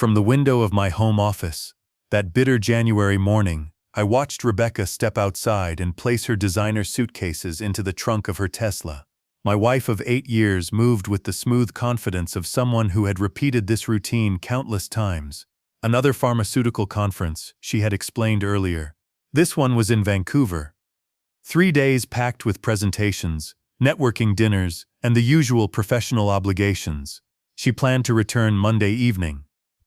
From the window of my home office, that bitter January morning, I watched Rebecca step outside and place her designer suitcases into the trunk of her Tesla. My wife of 8 years moved with the smooth confidence of someone who had repeated this routine countless times. Another pharmaceutical conference, she had explained earlier. This one was in Vancouver. 3 days packed with presentations, networking dinners, and the usual professional obligations. She planned to return Monday evening.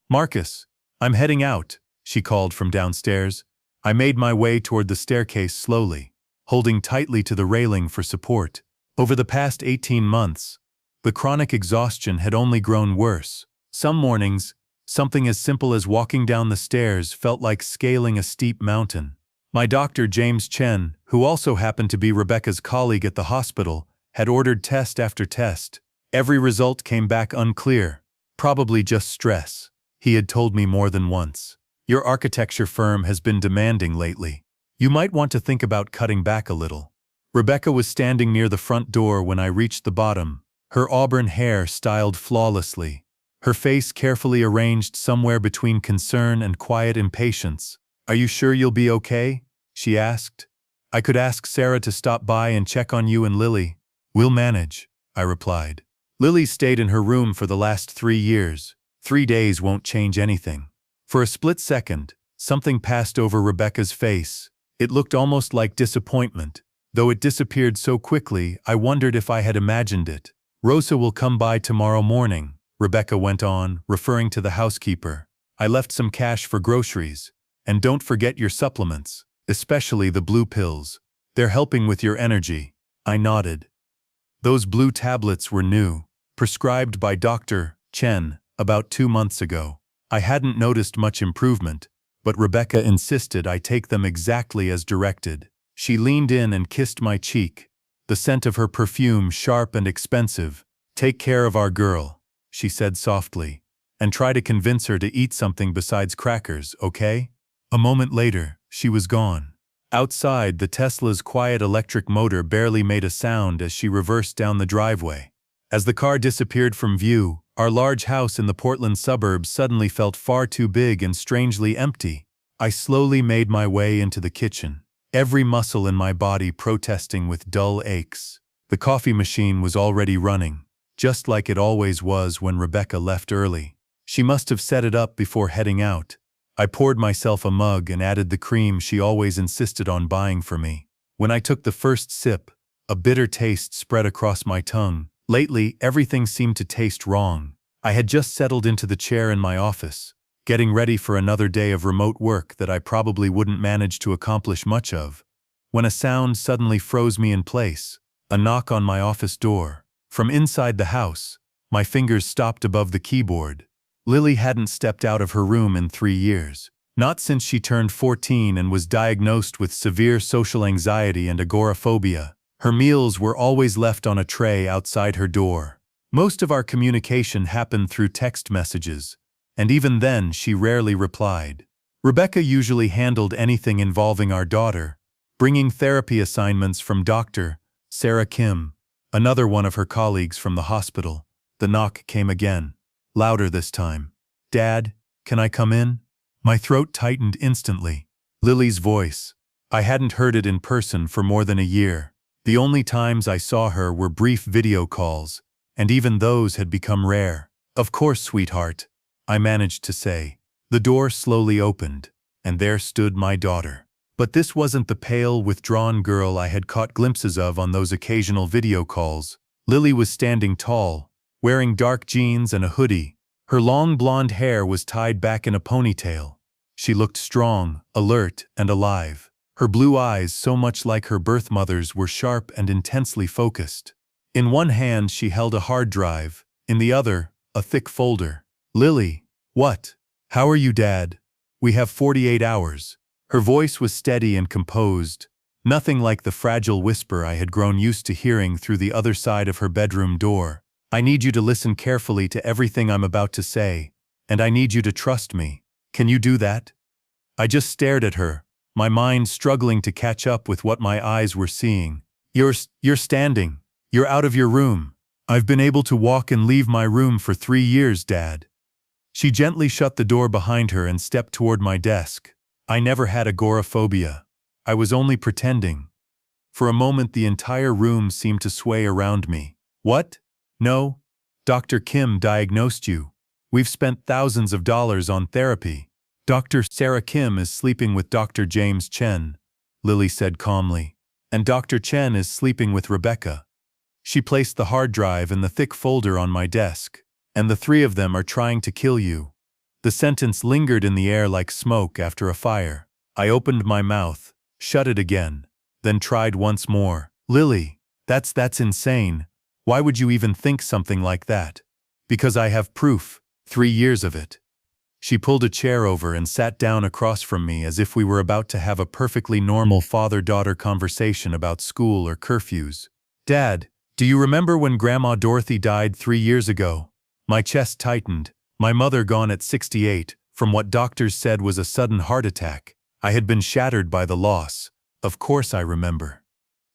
"Marcus, I'm heading out," she called from downstairs. I made my way toward the staircase slowly, holding tightly to the railing for support. Over the past 18 months, the chronic exhaustion had only grown worse. Some mornings, something as simple as walking down the stairs felt like scaling a steep mountain. My doctor, James Chen, who also happened to be Rebecca's colleague at the hospital, had ordered test after test. Every result came back unclear. Probably just stress, he had told me more than once. "Your architecture firm has been demanding lately. You might want to think about cutting back a little." Rebecca was standing near the front door when I reached the bottom, her auburn hair styled flawlessly, her face carefully arranged somewhere between concern and quiet impatience. "Are you sure you'll be okay?" she asked. "I could ask Sarah to stop by and check on you and Lily." "We'll manage," I replied. "Lily stayed in her room for the last 3 years. 3 days won't change anything." For a split second, something passed over Rebecca's face. It looked almost like disappointment. Though it disappeared so quickly, I wondered if I had imagined it. "Rosa will come by tomorrow morning," Rebecca went on, referring to the housekeeper. "I left some cash for groceries. And don't forget your supplements, especially the blue pills. They're helping with your energy." I nodded. Those blue tablets were new, prescribed by Dr. Chen about 2 months ago. I hadn't noticed much improvement, but Rebecca insisted I take them exactly as directed. She leaned in and kissed my cheek, the scent of her perfume sharp and expensive. "Take care of our girl," she said softly, "and try to convince her to eat something besides crackers, okay?" A moment later, she was gone. Outside, the Tesla's quiet electric motor barely made a sound as she reversed down the driveway. As the car disappeared from view, our large house in the Portland suburbs suddenly felt far too big and strangely empty. I slowly made my way into the kitchen, every muscle in my body protesting with dull aches. The coffee machine was already running, just like it always was when Rebecca left early. She must have set it up before heading out. I poured myself a mug and added the cream she always insisted on buying for me. When I took the first sip, a bitter taste spread across my tongue. Lately, everything seemed to taste wrong. I had just settled into the chair in my office, getting ready for another day of remote work that I probably wouldn't manage to accomplish much of, when a sound suddenly froze me in place. A knock on my office door. From inside the house, my fingers stopped above the keyboard. Lily hadn't stepped out of her room in 3 years. Not since she turned 14 and was diagnosed with severe social anxiety and agoraphobia. Her meals were always left on a tray outside her door. Most of our communication happened through text messages, and even then she rarely replied. Rebecca usually handled anything involving our daughter, bringing therapy assignments from Dr. Sarah Kim, another one of her colleagues from the hospital. The knock came again. Louder this time. "Dad, can I come in?" My throat tightened instantly. Lily's voice. I hadn't heard it in person for more than a year. The only times I saw her were brief video calls, and even those had become rare. "Of course, sweetheart," I managed to say. The door slowly opened, and there stood my daughter. But this wasn't the pale, withdrawn girl I had caught glimpses of on those occasional video calls. Lily was standing tall, wearing dark jeans and a hoodie. Her long blonde hair was tied back in a ponytail. She looked strong, alert, and alive. Her blue eyes, so much like her birth mother's, were sharp and intensely focused. In one hand she held a hard drive, in the other, a thick folder. "Lily, what? How are you, Dad? We have 48 hours. Her voice was steady and composed, nothing like the fragile whisper I had grown used to hearing through the other side of her bedroom door. "I need you to listen carefully to everything I'm about to say, and I need you to trust me. Can you do that?" I just stared at her, my mind struggling to catch up with what my eyes were seeing. You're standing. You're out of your room." "I've been able to walk and leave my room for 3 years, Dad." She gently shut the door behind her and stepped toward my desk. I never had agoraphobia. I was only pretending. For a moment the entire room seemed to sway around me. What? No. Dr. Kim diagnosed you. We've spent thousands of dollars on therapy. Dr. Sarah Kim is sleeping with Dr. James Chen, Lily said calmly. And Dr. Chen is sleeping with Rebecca. She placed the hard drive and the thick folder on my desk. And the three of them are trying to kill you. The sentence lingered in the air like smoke after a fire. I opened my mouth, shut it again, then tried once more. Lily, that's insane. Why would you even think something like that? Because I have proof, 3 years of it. She pulled a chair over and sat down across from me as if we were about to have a perfectly normal father-daughter conversation about school or curfews. Dad, do you remember when Grandma Dorothy died 3 years ago? My chest tightened. My mother gone at 68, from what doctors said was a sudden heart attack. I had been shattered by the loss. Of course I remember.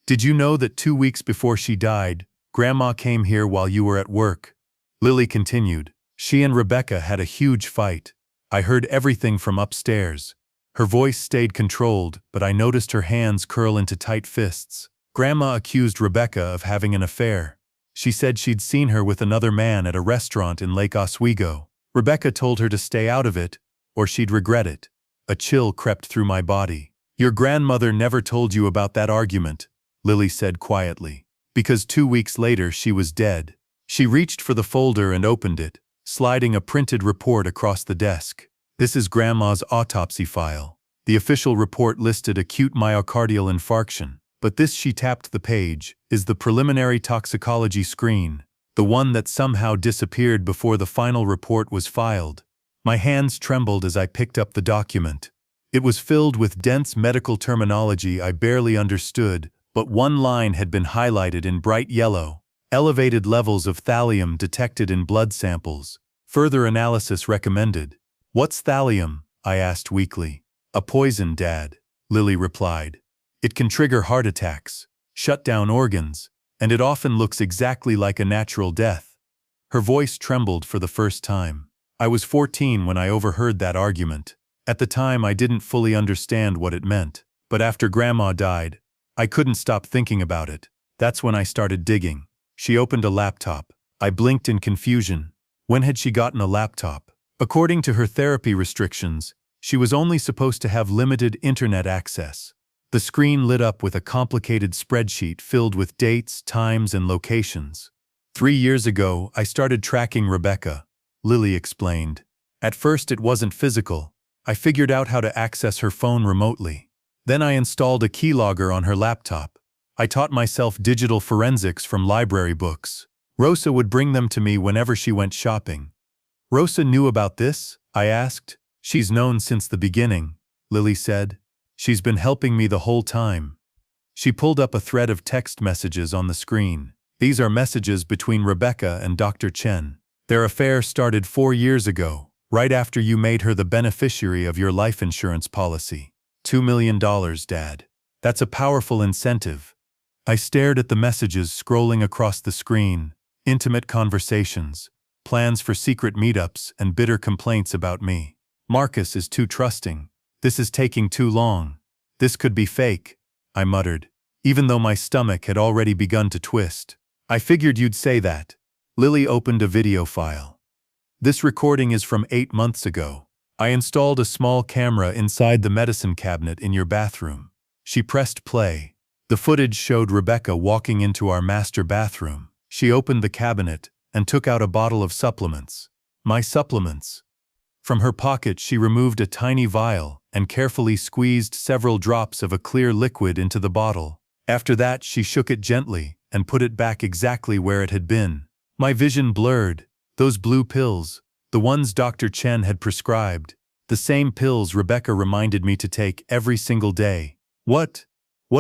Did you know that 2 weeks before she died, Grandma came here while you were at work? Lily continued. She and Rebecca had a huge fight. I heard everything from upstairs. Her voice stayed controlled, but I noticed her hands curl into tight fists. Grandma accused Rebecca of having an affair. She said she'd seen her with another man at a restaurant in Lake Oswego. Rebecca told her to stay out of it, or she'd regret it. A chill crept through my body. Your grandmother never told you about that argument, Lily said quietly, because 2 weeks later she was dead. She reached for the folder and opened it, sliding a printed report across the desk. This is Grandma's autopsy file. The official report listed acute myocardial infarction. But this, she tapped the page, is the preliminary toxicology screen, the one that somehow disappeared before the final report was filed. My hands trembled as I picked up the document. It was filled with dense medical terminology I barely understood, but one line had been highlighted in bright yellow. Elevated levels of thallium detected in blood samples. Further analysis recommended. What's thallium? I asked weakly. A poison, Dad, Lily replied. It can trigger heart attacks, shut down organs, and it often looks exactly like a natural death. Her voice trembled for the first time. I was 14 when I overheard that argument. At the time I didn't fully understand what it meant, but after Grandma died, I couldn't stop thinking about it. That's when I started digging. She opened a laptop. I blinked in confusion. When had she gotten a laptop? According to her therapy restrictions, she was only supposed to have limited internet access. The screen lit up with a complicated spreadsheet filled with dates, times, and locations. 3 years ago, I started tracking Rebecca, Lily explained. At first it wasn't physical. I figured out how to access her phone remotely. Then I installed a keylogger on her laptop. I taught myself digital forensics from library books. Rosa would bring them to me whenever she went shopping. Rosa knew about this? I asked. She's known since the beginning, Lily said. She's been helping me the whole time. She pulled up a thread of text messages on the screen. These are messages between Rebecca and Dr. Chen. Their affair started 4 years ago, right after you made her the beneficiary of your life insurance policy. $2 million, Dad. That's a powerful incentive. I stared at the messages scrolling across the screen. Intimate conversations, plans for secret meetups, and bitter complaints about me. Marcus is too trusting. This is taking too long. This could be fake, I muttered, even though my stomach had already begun to twist. I figured you'd say that. Lily opened a video file. This recording is from 8 months ago. I installed a small camera inside the medicine cabinet in your bathroom. She pressed play. The footage showed Rebecca walking into our master bathroom. She opened the cabinet and took out a bottle of supplements. My supplements. From her pocket she removed a tiny vial and carefully squeezed several drops of a clear liquid into the bottle. After that she shook it gently and put it back exactly where it had been. My vision blurred. Those blue pills, the ones Dr. Chen had prescribed, the same pills Rebecca reminded me to take every single day. What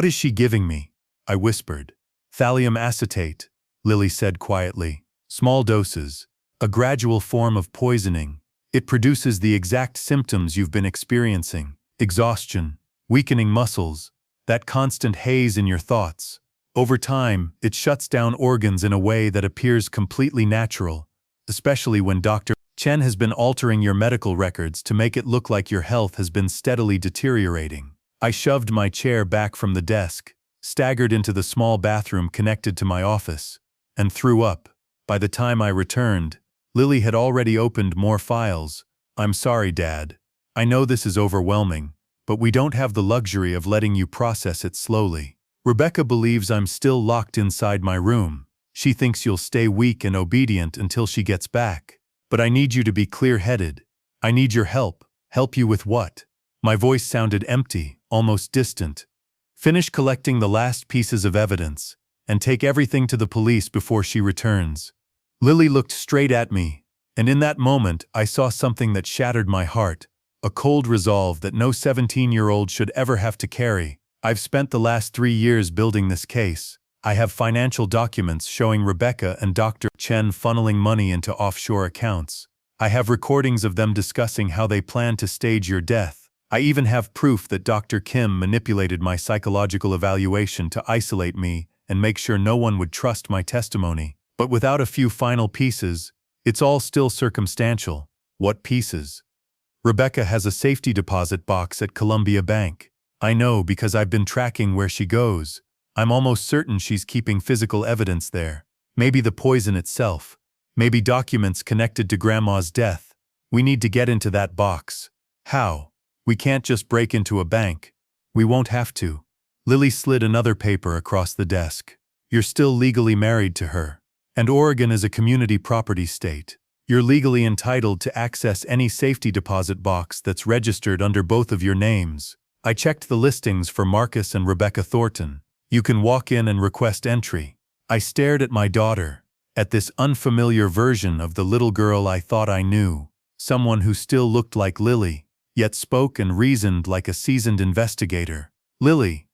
is she giving me? I whispered. Thallium acetate, Lily said quietly. Small doses. A gradual form of poisoning. It produces the exact symptoms you've been experiencing. Exhaustion, weakening muscles, that constant haze in your thoughts. Over time, it shuts down organs in a way that appears completely natural, especially when Dr. Chen has been altering your medical records to make it look like your health has been steadily deteriorating. I shoved my chair back from the desk, staggered into the small bathroom connected to my office, and threw up. By the time I returned, Lily had already opened more files. I'm sorry, Dad. I know this is overwhelming, but we don't have the luxury of letting you process it slowly. Rebecca believes I'm still locked inside my room. She thinks you'll stay weak and obedient until she gets back. But I need you to be clear-headed. I need your help. Help you with what? My voice sounded empty, almost distant. Finish collecting the last pieces of evidence, and take everything to the police before she returns. Lily looked straight at me, and in that moment I saw something that shattered my heart, a cold resolve that no 17-year-old should ever have to carry. I've spent the last 3 years building this case. I have financial documents showing Rebecca and Dr. Chen funneling money into offshore accounts. I have recordings of them discussing how they plan to stage your death. I even have proof that Dr. Kim manipulated my psychological evaluation to isolate me and make sure no one would trust my testimony. But without a few final pieces, it's all still circumstantial. What pieces? Rebecca has a safety deposit box at Columbia Bank. I know because I've been tracking where she goes. I'm almost certain she's keeping physical evidence there. Maybe the poison itself. Maybe documents connected to Grandma's death. We need to get into that box. How? We can't just break into a bank. We won't have to. Lily slid another paper across the desk. You're still legally married to her. And Oregon is a community property state. You're legally entitled to access any safety deposit box that's registered under both of your names. I checked the listings for Marcus and Rebecca Thornton. You can walk in and request entry. I stared at my daughter, at this unfamiliar version of the little girl I thought I knew, someone who still looked like Lily, yet spoke and reasoned like a seasoned investigator. Lily,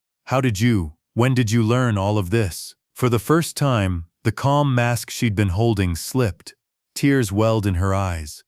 when did you learn all of this? For the first time, the calm mask she'd been holding slipped. Tears welled in her eyes.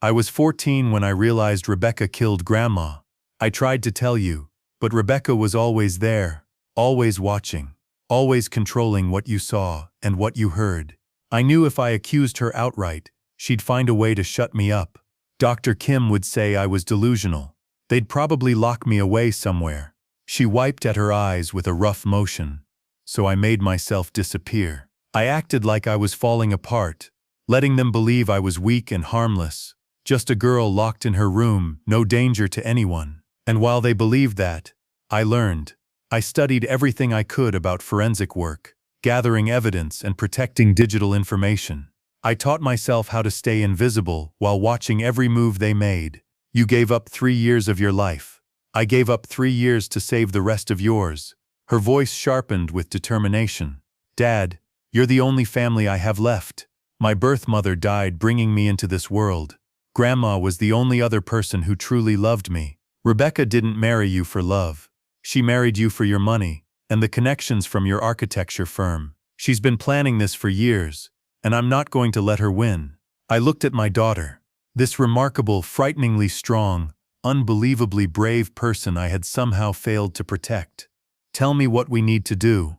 I was 14 when I realized Rebecca killed Grandma. I tried to tell you, but Rebecca was always there. Always watching, always controlling what you saw and what you heard. I knew if I accused her outright, she'd find a way to shut me up. Dr. Kim would say I was delusional. They'd probably lock me away somewhere. She wiped at her eyes with a rough motion. So I made myself disappear. I acted like I was falling apart, letting them believe I was weak and harmless. Just a girl locked in her room, no danger to anyone. And while they believed that, I learned. I studied everything I could about forensic work, gathering evidence and protecting digital information. I taught myself how to stay invisible while watching every move they made. You gave up 3 years of your life. I gave up 3 years to save the rest of yours. Her voice sharpened with determination. Dad, you're the only family I have left. My birth mother died bringing me into this world. Grandma was the only other person who truly loved me. Rebecca didn't marry you for love. She married you for your money and the connections from your architecture firm. She's been planning this for years, and I'm not going to let her win. I looked at my daughter, this remarkable, frighteningly strong, unbelievably brave person I had somehow failed to protect. Tell me what we need to do.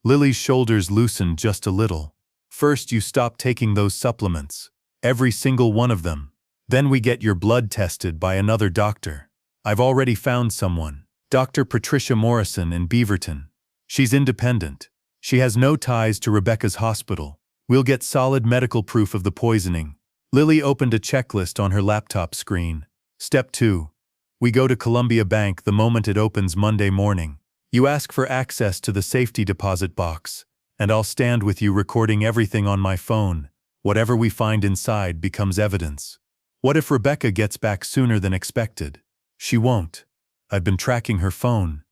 Lily's shoulders loosened just a little. First, you stop taking those supplements. Every single one of them. Then we get your blood tested by another doctor. I've already found someone. Dr. Patricia Morrison in Beaverton. She's independent. She has no ties to Rebecca's hospital. We'll get solid medical proof of the poisoning. Lily opened a checklist on her laptop screen. Step 2. We go to Columbia Bank the moment it opens Monday morning. You ask for access to the safety deposit box, and I'll stand with you recording everything on my phone. Whatever we find inside becomes evidence. What if Rebecca gets back sooner than expected? She won't. I've been tracking her phone.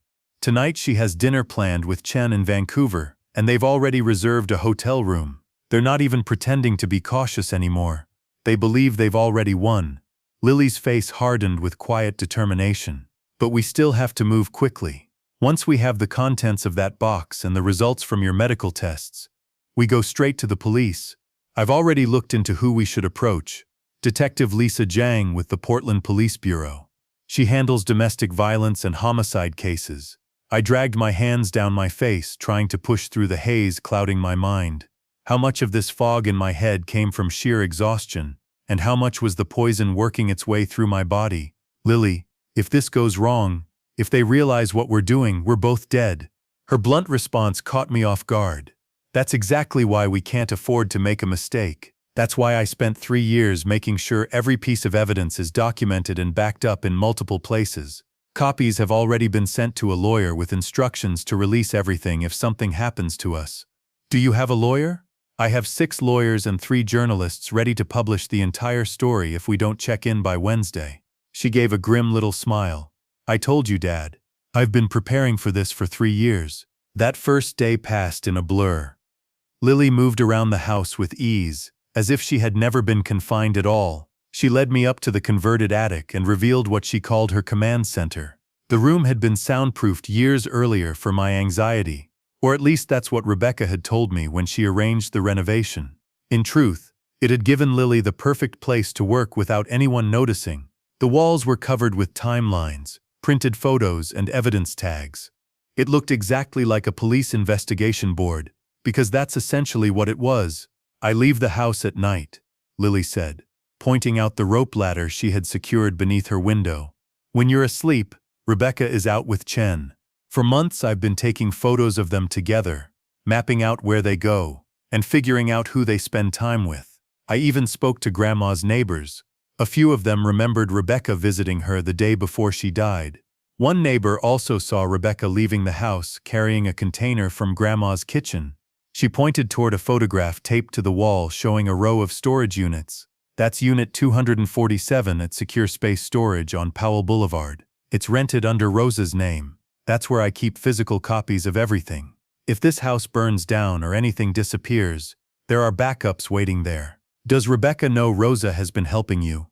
Tonight she has dinner planned with Chen in Vancouver, and they've already reserved a hotel room. They're not even pretending to be cautious anymore. They believe they've already won. Lily's face hardened with quiet determination. But we still have to move quickly. Once we have the contents of that box and the results from your medical tests, we go straight to the police. I've already looked into who we should approach. Detective Lisa Jiang with the Portland Police Bureau. She handles domestic violence and homicide cases. I dragged my hands down my face, trying to push through the haze clouding my mind. How much of this fog in my head came from sheer exhaustion, And how much was the poison working its way through my body? Lily, if this goes wrong, if they realize what we're doing, we're both dead. Her blunt response caught me off guard. That's exactly why we can't afford to make a mistake. That's why I spent 3 years making sure every piece of evidence is documented and backed up in multiple places. Copies have already been sent to a lawyer with instructions to release everything if something happens to us. Do you have a lawyer? I have 6 lawyers and 3 journalists ready to publish the entire story if we don't check in by Wednesday. She gave a grim little smile. I told you, Dad. I've been preparing for this for 3 years. That first day passed in a blur. Lily moved around the house with ease, as if she had never been confined at all. She led me up to the converted attic and revealed what she called her command center. The room had been soundproofed years earlier for my anxiety, or at least that's what Rebecca had told me when she arranged the renovation. In truth, it had given Lily the perfect place to work without anyone noticing. The walls were covered with timelines, printed photos, and evidence tags. It looked exactly like a police investigation board, because that's essentially what it was. I leave the house at night, Lily said, pointing out the rope ladder she had secured beneath her window. When you're asleep, Rebecca is out with Chen. For months I've been taking photos of them together, mapping out where they go, and figuring out who they spend time with. I even spoke to Grandma's neighbors. A few of them remembered Rebecca visiting her the day before she died. One neighbor also saw Rebecca leaving the house carrying a container from Grandma's kitchen. She pointed toward a photograph taped to the wall showing a row of storage units. That's Unit 247 at Secure Space Storage on Powell Boulevard. It's rented under Rosa's name. That's where I keep physical copies of everything. If this house burns down or anything disappears, there are backups waiting there. Does Rebecca know Rosa has been helping you?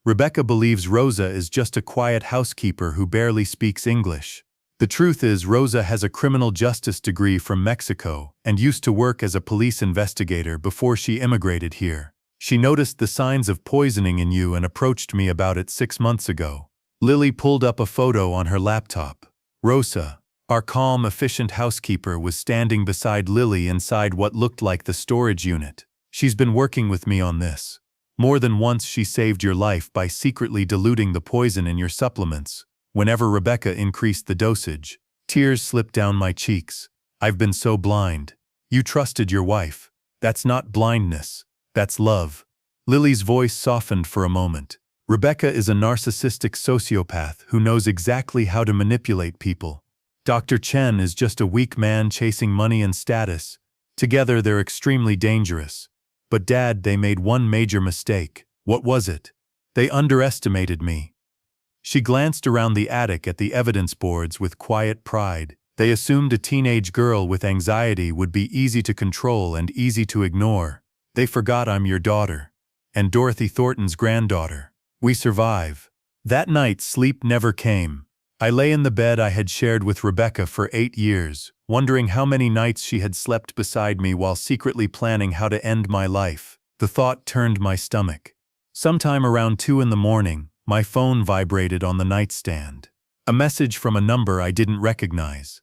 Rebecca believes Rosa is just a quiet housekeeper who barely speaks English. The truth is, Rosa has a criminal justice degree from Mexico and used to work as a police investigator before she immigrated here. She noticed the signs of poisoning in you and approached me about it 6 months ago. Lily pulled up a photo on her laptop. Rosa, our calm, efficient housekeeper, was standing beside Lily inside what looked like the storage unit. She's been working with me on this. More than once she saved your life by secretly diluting the poison in your supplements. Whenever Rebecca increased the dosage, tears slipped down my cheeks. I've been so blind. You trusted your wife. That's not blindness. That's love. Lily's voice softened for a moment. Rebecca is a narcissistic sociopath who knows exactly how to manipulate people. Dr. Chen is just a weak man chasing money and status. Together they're extremely dangerous. But Dad, they made one major mistake. What was it? They underestimated me. She glanced around the attic at the evidence boards with quiet pride. They assumed a teenage girl with anxiety would be easy to control and easy to ignore. They forgot I'm your daughter. And Dorothy Thornton's granddaughter. We survive. That night, sleep never came. I lay in the bed I had shared with Rebecca for 8 years, wondering how many nights she had slept beside me while secretly planning how to end my life. The thought turned my stomach. Sometime around 2 in the morning, my phone vibrated on the nightstand. A message from a number I didn't recognize.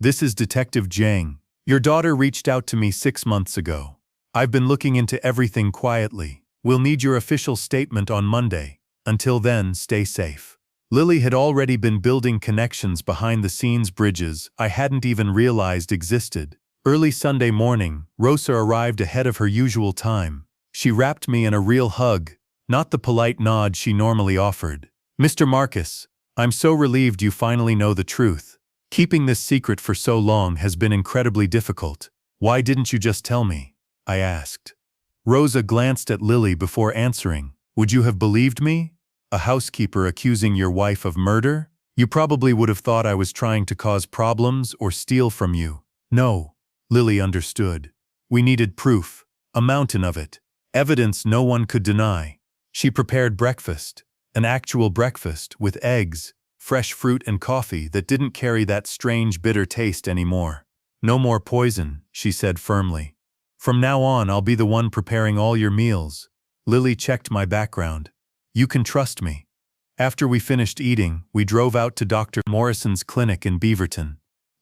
This is Detective Jiang. Your daughter reached out to me 6 months ago. I've been looking into everything quietly. We'll need your official statement on Monday. Until then, stay safe. Lily had already been building connections behind the scenes, bridges I hadn't even realized existed. Early Sunday morning, Rosa arrived ahead of her usual time. She wrapped me in a real hug, not the polite nod she normally offered. Mr. Marcus, I'm so relieved you finally know the truth. Keeping this secret for so long has been incredibly difficult. Why didn't you just tell me? I asked. Rosa glanced at Lily before answering. Would you have believed me? A housekeeper accusing your wife of murder? You probably would have thought I was trying to cause problems or steal from you. No, Lily understood. We needed proof, a mountain of it. Evidence no one could deny. She prepared breakfast, an actual breakfast with eggs, fresh fruit and coffee that didn't carry that strange bitter taste anymore. No more poison, she said firmly. From now on, I'll be the one preparing all your meals. Lily checked my background. You can trust me. After we finished eating, we drove out to Dr. Morrison's clinic in Beaverton.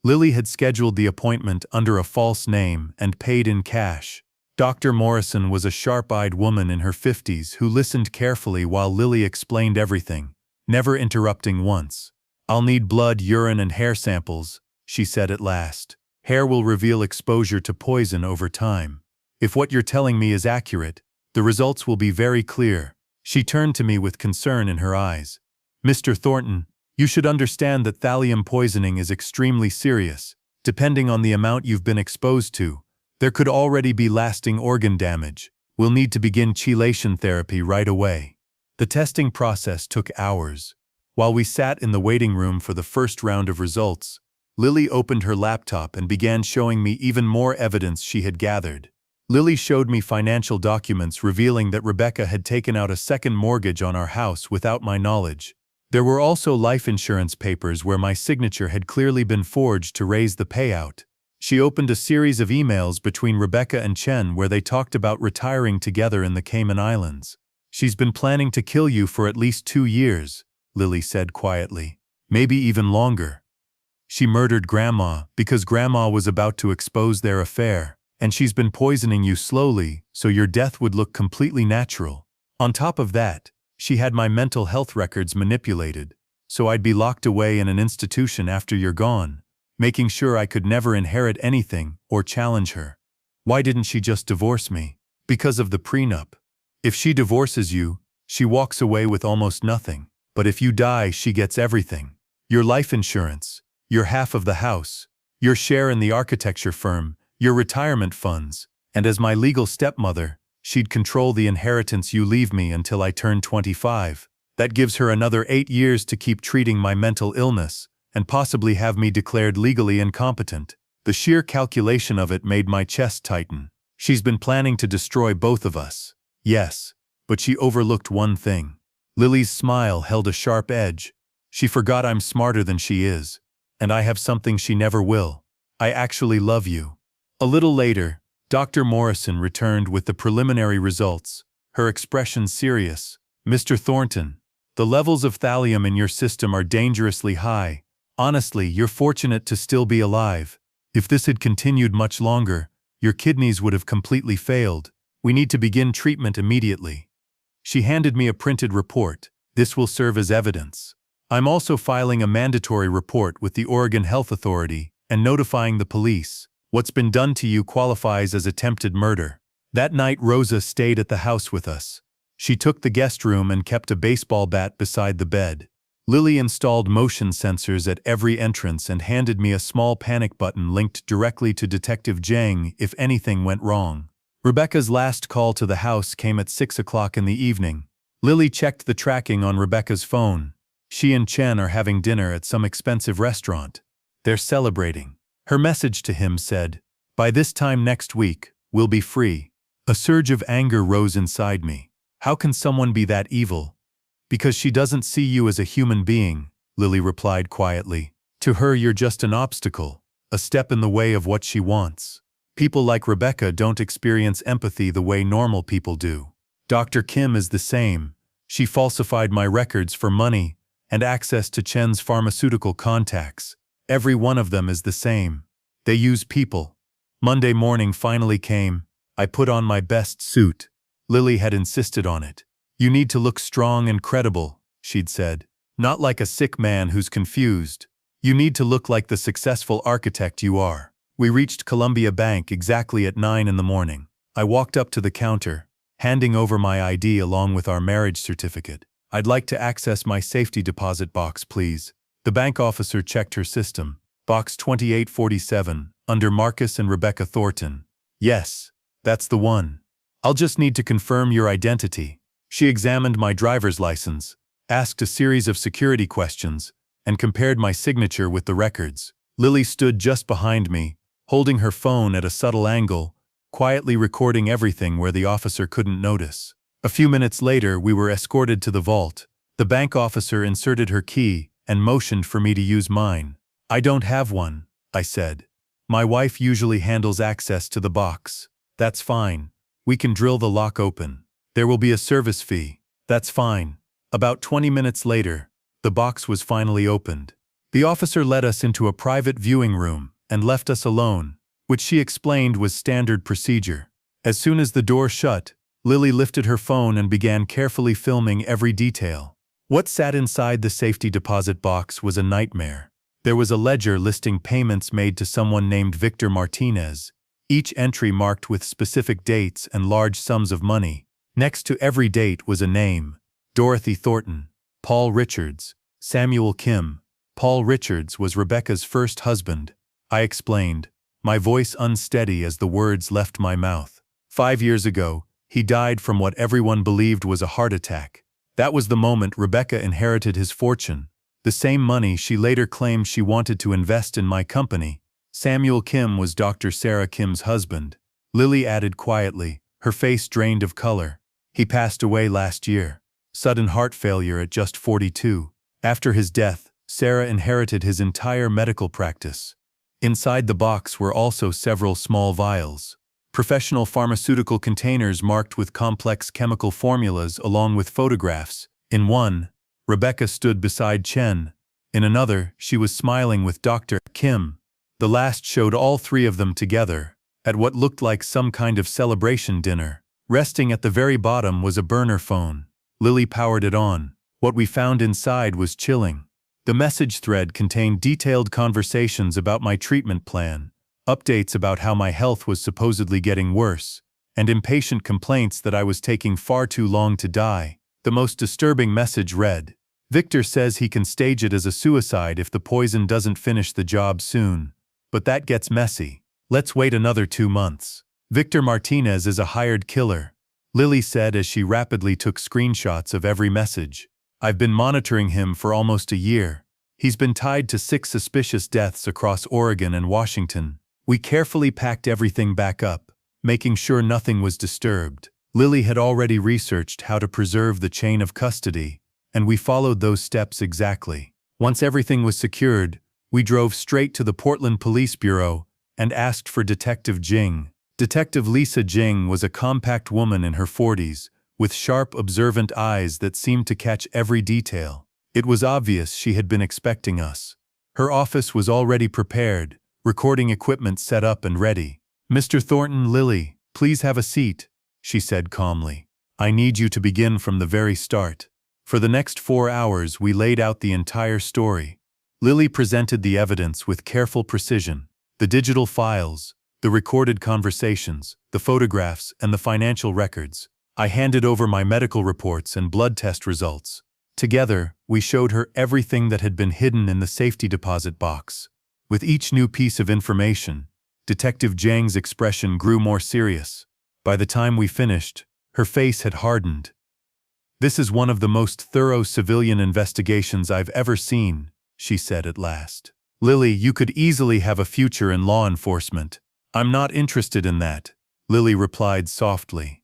Lily had scheduled the appointment under a false name and paid in cash. Dr. Morrison was a sharp-eyed woman in her 50s who listened carefully while Lily explained everything, never interrupting once. "I'll need blood, urine, and hair samples," she said at last. "Hair will reveal exposure to poison over time. If what you're telling me is accurate, the results will be very clear." She turned to me with concern in her eyes. "Mr. Thornton, you should understand that thallium poisoning is extremely serious. Depending on the amount you've been exposed to, there could already be lasting organ damage. We'll need to begin chelation therapy right away." The testing process took hours. While we sat in the waiting room for the first round of results, Lily opened her laptop and began showing me even more evidence she had gathered. Lily showed me financial documents revealing that Rebecca had taken out a second mortgage on our house without my knowledge. There were also life insurance papers where my signature had clearly been forged to raise the payout. She opened a series of emails between Rebecca and Chen where they talked about retiring together in the Cayman Islands. "She's been planning to kill you for at least 2 years, Lily said quietly. "Maybe even longer. She murdered Grandma because Grandma was about to expose their affair, and she's been poisoning you slowly so your death would look completely natural. On top of that, she had my mental health records manipulated, so I'd be locked away in an institution after you're gone, making sure I could never inherit anything or challenge her. Why didn't she just divorce me? Because of the prenup. If she divorces you, she walks away with almost nothing. But if you die, she gets everything. Your life insurance, your half of the house, your share in the architecture firm, your retirement funds, and as my legal stepmother, she'd control the inheritance you leave me until I turn 25. That gives her another 8 years to keep treating my mental illness, and possibly have me declared legally incompetent." The sheer calculation of it made my chest tighten. She's been planning to destroy both of us. Yes, but she overlooked one thing. Lily's smile held a sharp edge. She forgot I'm smarter than she is, and I have something she never will. I actually love you. A little later, Dr. Morrison returned with the preliminary results, her expression serious. "Mr. Thornton, the levels of thallium in your system are dangerously high. Honestly, you're fortunate to still be alive. If this had continued much longer, your kidneys would have completely failed. We need to begin treatment immediately." She handed me a printed report. "This will serve as evidence. I'm also filing a mandatory report with the Oregon Health Authority and notifying the police. What's been done to you qualifies as attempted murder." That night Rosa stayed at the house with us. She took the guest room and kept a baseball bat beside the bed. Lily installed motion sensors at every entrance and handed me a small panic button linked directly to Detective Zhang if anything went wrong. Rebecca's last call to the house came at 6 o'clock in the evening. Lily checked the tracking on Rebecca's phone. She and Chen are having dinner at some expensive restaurant. They're celebrating. Her message to him said, "By this time next week, we'll be free." A surge of anger rose inside me. How can someone be that evil? "Because she doesn't see you as a human being," Lily replied quietly. "To her, you're just an obstacle, a step in the way of what she wants. People like Rebecca don't experience empathy the way normal people do. Dr. Kim is the same. She falsified my records for money and access to Chen's pharmaceutical contacts. Every one of them is the same. They use people." Monday morning finally came. I put on my best suit. Lily had insisted on it. "You need to look strong and credible," she'd said. "Not like a sick man who's confused. You need to look like the successful architect you are." We reached Columbia Bank exactly at 9 in the morning. I walked up to the counter, handing over my ID along with our marriage certificate. "I'd like to access my safety deposit box, please." The bank officer checked her system. "Box 2847, under Marcus and Rebecca Thornton." "Yes, that's the one. I'll just need to confirm your identity." She examined my driver's license, asked a series of security questions, and compared my signature with the records. Lily stood just behind me, holding her phone at a subtle angle, quietly recording everything where the officer couldn't notice. A few minutes later, we were escorted to the vault. The bank officer inserted her key and motioned for me to use mine. "I don't have one," I said. "My wife usually handles access to the box." "That's fine. We can drill the lock open. There will be a service fee." "That's fine." About 20 minutes later, the box was finally opened. The officer led us into a private viewing room and left us alone, which she explained was standard procedure. As soon as the door shut, Lily lifted her phone and began carefully filming every detail. What sat inside the safety deposit box was a nightmare. There was a ledger listing payments made to someone named Victor Martinez, each entry marked with specific dates and large sums of money. Next to every date was a name: Dorothy Thornton, Paul Richards, Samuel Kim. Paul Richards was Rebecca's first husband, I explained, my voice unsteady as the words left my mouth. 5 years ago, he died from what everyone believed was a heart attack. That was the moment Rebecca inherited his fortune, the same money she later claimed she wanted to invest in my company. Samuel Kim was Dr. Sarah Kim's husband. Lily added quietly, her face drained of color. He passed away last year. Sudden heart failure at just 42. After his death, Sarah inherited his entire medical practice. Inside the box were also several small vials, professional pharmaceutical containers marked with complex chemical formulas along with photographs. In one, Rebecca stood beside Chen. In another, she was smiling with Dr. Kim. The last showed all three of them together, at what looked like some kind of celebration dinner. Resting at the very bottom was a burner phone. Lily powered it on. What we found inside was chilling. The message thread contained detailed conversations about my treatment plan, updates about how my health was supposedly getting worse, and impatient complaints that I was taking far too long to die. The most disturbing message read, "Victor says he can stage it as a suicide if the poison doesn't finish the job soon. But that gets messy. Let's wait another 2 months. Victor Martinez is a hired killer," Lily said as she rapidly took screenshots of every message. "I've been monitoring him for almost a year. He's been tied to 6 suspicious deaths across Oregon and Washington. We carefully packed everything back up, making sure nothing was disturbed." Lily had already researched how to preserve the chain of custody, and we followed those steps exactly. Once everything was secured, we drove straight to the Portland Police Bureau and asked for Detective Jing. Detective Lisa Jing was a compact woman in her 40s, with sharp, observant eyes that seemed to catch every detail. It was obvious she had been expecting us. Her office was already prepared, recording equipment set up and ready. "Mr. Thornton, Lily, please have a seat," she said calmly. "I need you to begin from the very start." For the next 4 hours we laid out the entire story. Lily presented the evidence with careful precision. The digital files, the recorded conversations, the photographs, and the financial records. I handed over my medical reports and blood test results. Together, we showed her everything that had been hidden in the safety deposit box. With each new piece of information, Detective Zhang's expression grew more serious. By the time we finished, her face had hardened. "This is one of the most thorough civilian investigations I've ever seen," she said at last. "Lily, you could easily have a future in law enforcement." "I'm not interested in that," Lily replied softly.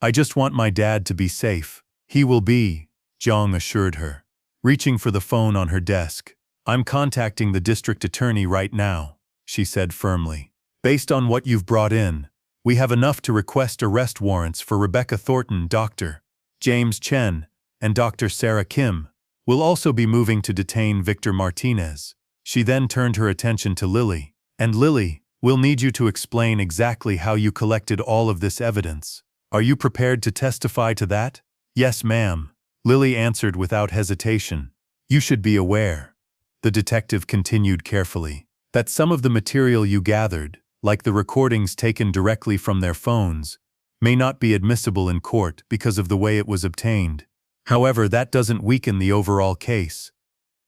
"I just want my dad to be safe." "He will be," Zhang assured her, reaching for the phone on her desk. "I'm contacting the district attorney right now," she said firmly. "Based on what you've brought in, we have enough to request arrest warrants for Rebecca Thornton, Dr. James Chen, and Dr. Sarah Kim. We'll also be moving to detain Victor Martinez." She then turned her attention to Lily. "And Lily, we'll need you to explain exactly how you collected all of this evidence. Are you prepared to testify to that?" "Yes, ma'am," Lily answered without hesitation. "You should be aware," the detective continued carefully, "that some of the material you gathered, like the recordings taken directly from their phones, may not be admissible in court because of the way it was obtained. However, that doesn't weaken the overall case.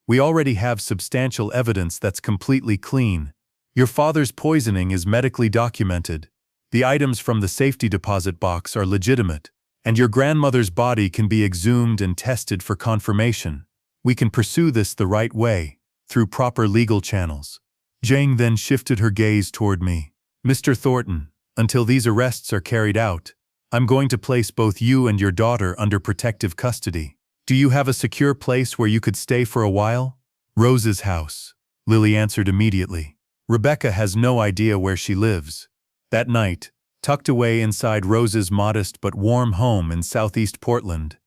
We already have substantial evidence that's completely clean. Your father's poisoning is medically documented. The items from the safety deposit box are legitimate, and your grandmother's body can be exhumed and tested for confirmation. We can pursue this the right way, through proper legal channels." Zhang then shifted her gaze toward me. "Mr. Thornton, until these arrests are carried out, I'm going to place both you and your daughter under protective custody. Do you have a secure place where you could stay for a while?" "Rose's house," Lily answered immediately. "Rebecca has no idea where she lives." That night, tucked away inside Rose's modest but warm home in southeast Portland,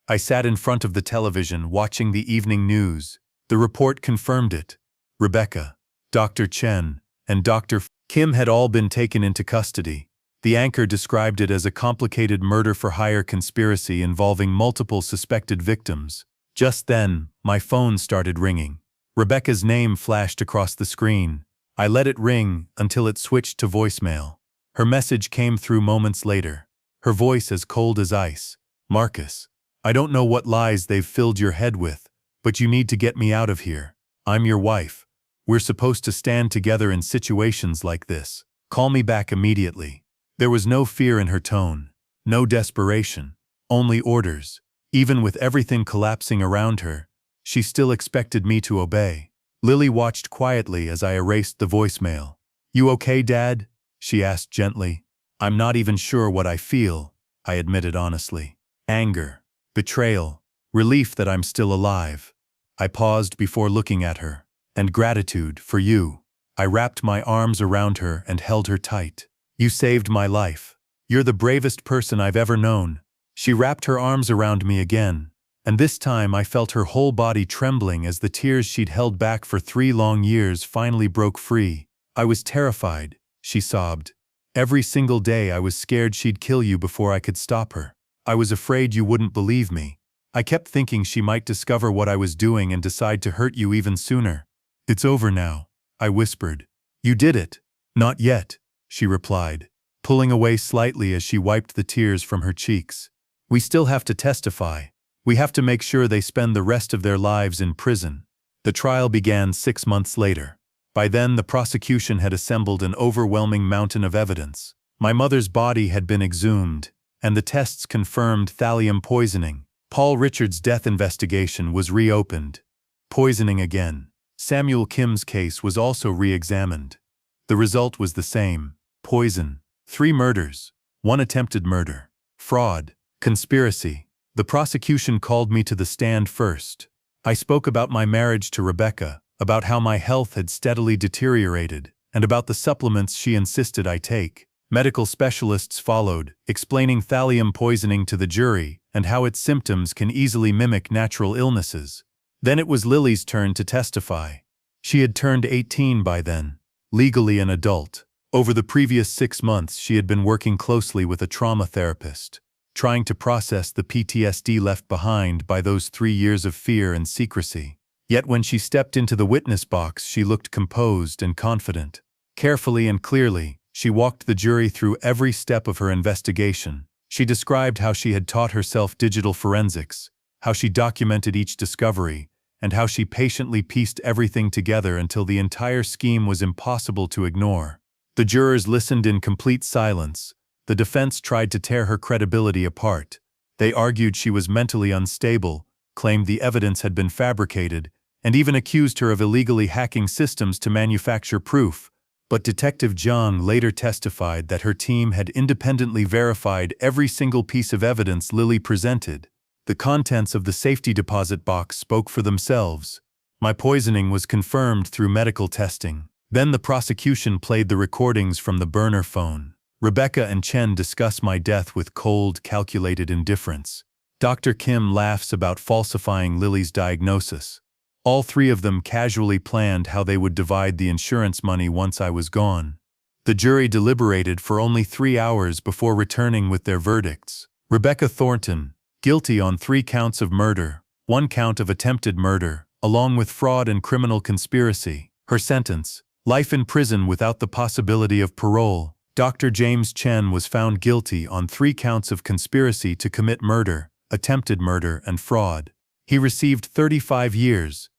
I sat in front of the television watching the evening news. The report confirmed it. Rebecca, Dr. Chen, and Dr. Kim had all been taken into custody. The anchor described it as a complicated murder-for-hire conspiracy involving multiple suspected victims. Just then, my phone started ringing. Rebecca's name flashed across the screen. I let it ring until it switched to voicemail. Her message came through moments later. Her voice as cold as ice. "Marcus, I don't know what lies they've filled your head with, but you need to get me out of here. I'm your wife. We're supposed to stand together in situations like this. Call me back immediately." There was no fear in her tone, no desperation, only orders. Even with everything collapsing around her, she still expected me to obey. Lily watched quietly as I erased the voicemail. "You okay, Dad?" she asked gently. "I'm not even sure what I feel," I admitted honestly. Anger, betrayal, relief that I'm still alive. I paused before looking at her. "And gratitude for you." I wrapped my arms around her and held her tight. "You saved my life. You're the bravest person I've ever known." She wrapped her arms around me again, and this time I felt her whole body trembling as the tears she'd held back for 3 long years finally broke free. "I was terrified," she sobbed. "Every single day I was scared she'd kill you before I could stop her. I was afraid you wouldn't believe me. I kept thinking she might discover what I was doing and decide to hurt you even sooner." "It's over now," I whispered. "You did it." "Not yet," she replied, pulling away slightly as she wiped the tears from her cheeks. "We still have to testify. We have to make sure they spend the rest of their lives in prison." The trial began 6 months later. By then, the prosecution had assembled an overwhelming mountain of evidence. My mother's body had been exhumed, and the tests confirmed thallium poisoning. Paul Richards' death investigation was reopened. Poisoning again. Samuel Kim's case was also re-examined. The result was the same. Poison. 3 murders. 1 attempted murder. Fraud. Conspiracy. The prosecution called me to the stand first. I spoke about my marriage to Rebecca, about how my health had steadily deteriorated, and about the supplements she insisted I take. Medical specialists followed, explaining thallium poisoning to the jury and how its symptoms can easily mimic natural illnesses. Then it was Lily's turn to testify. She had turned 18 by then, legally an adult. Over the previous 6 months, she had been working closely with a trauma therapist, trying to process the PTSD left behind by those 3 years of fear and secrecy. Yet when she stepped into the witness box, she looked composed and confident. Carefully and clearly, she walked the jury through every step of her investigation. She described how she had taught herself digital forensics, how she documented each discovery, and how she patiently pieced everything together until the entire scheme was impossible to ignore. The jurors listened in complete silence. The defense tried to tear her credibility apart. They argued she was mentally unstable, claimed the evidence had been fabricated, and even accused her of illegally hacking systems to manufacture proof. But Detective Zhang later testified that her team had independently verified every single piece of evidence Lily presented. The contents of the safety deposit box spoke for themselves. My poisoning was confirmed through medical testing. Then the prosecution played the recordings from the burner phone. Rebecca and Chen discuss my death with cold, calculated indifference. Dr. Kim laughs about falsifying Lily's diagnosis. All 3 of them casually planned how they would divide the insurance money once I was gone. The jury deliberated for only 3 hours before returning with their verdicts. Rebecca Thornton, guilty on 3 counts of murder, 1 count of attempted murder, along with fraud and criminal conspiracy. Her sentence: life in prison without the possibility of parole. Dr. James Chen was found guilty on 3 counts of conspiracy to commit murder, attempted murder, and fraud. He received 35 years.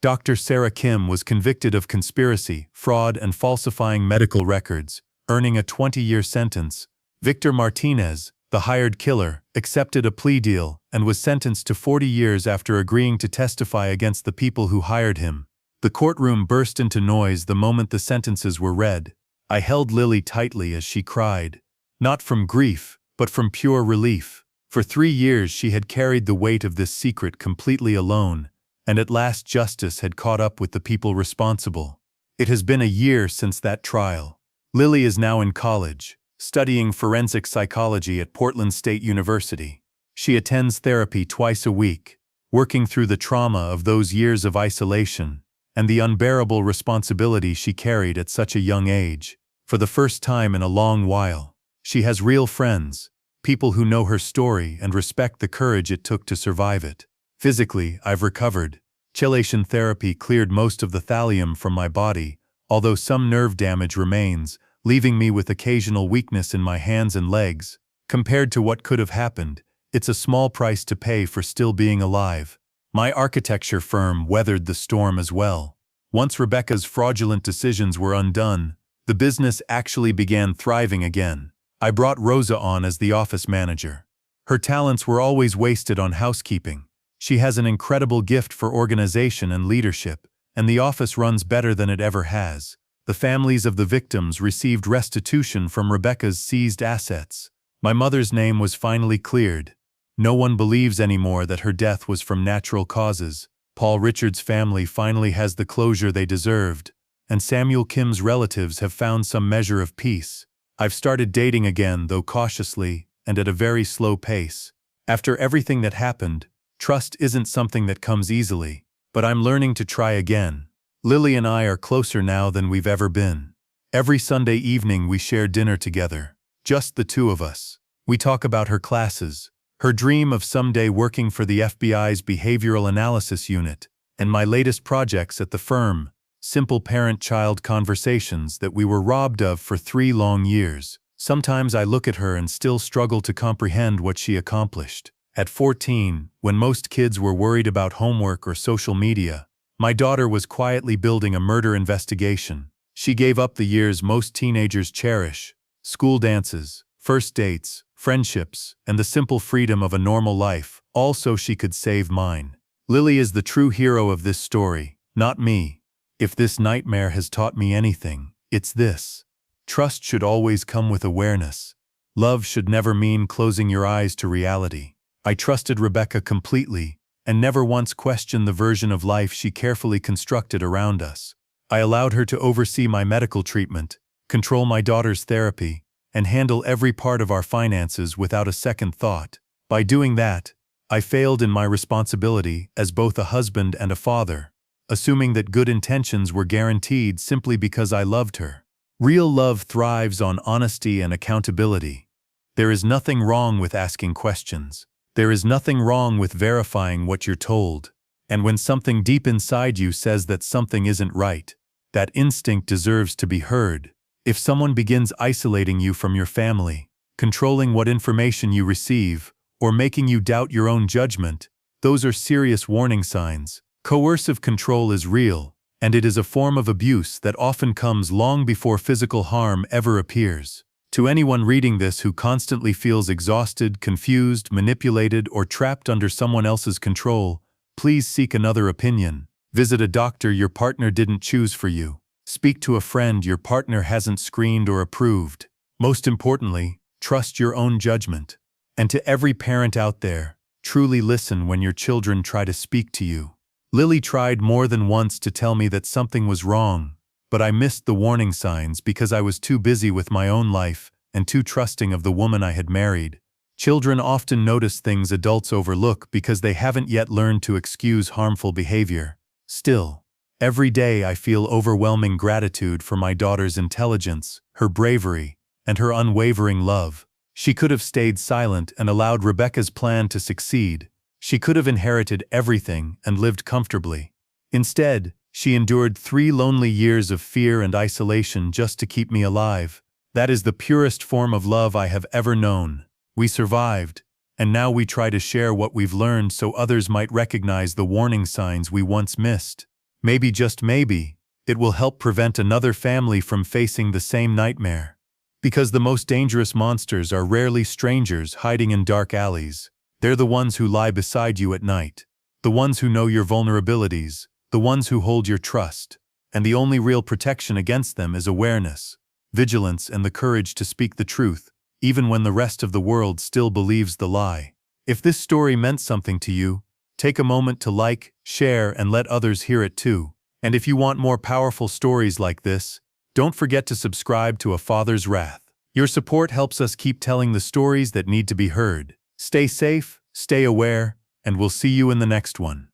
Dr. Sarah Kim was convicted of conspiracy, fraud, and falsifying medical records, earning a 20-year sentence. Victor Martinez, the hired killer, accepted a plea deal and was sentenced to 40 years after agreeing to testify against the people who hired him. The courtroom burst into noise the moment the sentences were read. I held Lily tightly as she cried, not from grief, but from pure relief. For 3 years she had carried the weight of this secret completely alone, and at last justice had caught up with the people responsible. It has been a year since that trial. Lily is now in college, studying forensic psychology at Portland State University. She attends therapy twice a week, working through the trauma of those years of isolation and the unbearable responsibility she carried at such a young age. For the first time in a long while, She has real friends, people who know her story and respect the courage it took to survive it. Physically, I've recovered. Chelation therapy cleared most of the thallium from my body, although some nerve damage remains, leaving me with occasional weakness in my hands and legs. Compared to what could have happened, it's a small price to pay for still being alive. My architecture firm weathered the storm as well. Once Rebecca's fraudulent decisions were undone, the business actually began thriving again. I brought Rosa on as the office manager. Her talents were always wasted on housekeeping. She has an incredible gift for organization and leadership, and the office runs better than it ever has. The families of the victims received restitution from Rebecca's seized assets. My mother's name was finally cleared. No one believes anymore that her death was from natural causes. Paul Richards' family finally has the closure they deserved, and Samuel Kim's relatives have found some measure of peace. I've started dating again, though cautiously and at a very slow pace. After everything that happened, trust isn't something that comes easily, but I'm learning to try again. Lily and I are closer now than we've ever been. Every Sunday evening we share dinner together, just the two of us. We talk about her classes, her dream of someday working for the FBI's Behavioral Analysis Unit, and my latest projects at the firm, simple parent-child conversations that we were robbed of for 3 long years. Sometimes I look at her and still struggle to comprehend what she accomplished. At 14, when most kids were worried about homework or social media, my daughter was quietly building a murder investigation. She gave up the years most teenagers cherish: school dances, first dates, friendships, and the simple freedom of a normal life, all so she could save mine. Lily is the true hero of this story, not me. If this nightmare has taught me anything, it's this: trust should always come with awareness. Love should never mean closing your eyes to reality. I trusted Rebecca completely, and never once questioned the version of life she carefully constructed around us. I allowed her to oversee my medical treatment, control my daughter's therapy, and handle every part of our finances without a second thought. By doing that, I failed in my responsibility as both a husband and a father, assuming that good intentions were guaranteed simply because I loved her. Real love thrives on honesty and accountability. There is nothing wrong with asking questions. There is nothing wrong with verifying what you're told. And when something deep inside you says that something isn't right, that instinct deserves to be heard. If someone begins isolating you from your family, controlling what information you receive, or making you doubt your own judgment, those are serious warning signs. Coercive control is real, and it is a form of abuse that often comes long before physical harm ever appears. To anyone reading this who constantly feels exhausted, confused, manipulated, or trapped under someone else's control, please seek another opinion. Visit a doctor your partner didn't choose for you. Speak to a friend your partner hasn't screened or approved. Most importantly, trust your own judgment. And to every parent out there, truly listen when your children try to speak to you. Lily tried more than once to tell me that something was wrong, but I missed the warning signs because I was too busy with my own life and too trusting of the woman I had married. Children often notice things adults overlook because they haven't yet learned to excuse harmful behavior. Still, every day I feel overwhelming gratitude for my daughter's intelligence, her bravery, and her unwavering love. She could have stayed silent and allowed Rebecca's plan to succeed. She could have inherited everything and lived comfortably. Instead, she endured 3 lonely years of fear and isolation just to keep me alive. That is the purest form of love I have ever known. We survived, and now we try to share what we've learned so others might recognize the warning signs we once missed. Maybe, just maybe, it will help prevent another family from facing the same nightmare. Because the most dangerous monsters are rarely strangers hiding in dark alleys. They're the ones who lie beside you at night, the ones who know your vulnerabilities, the ones who hold your trust, and the only real protection against them is awareness, vigilance, and the courage to speak the truth, even when the rest of the world still believes the lie. If this story meant something to you, take a moment to like, share, and let others hear it too. And if you want more powerful stories like this, don't forget to subscribe to A Father's Wrath. Your support helps us keep telling the stories that need to be heard. Stay safe, stay aware, and we'll see you in the next one.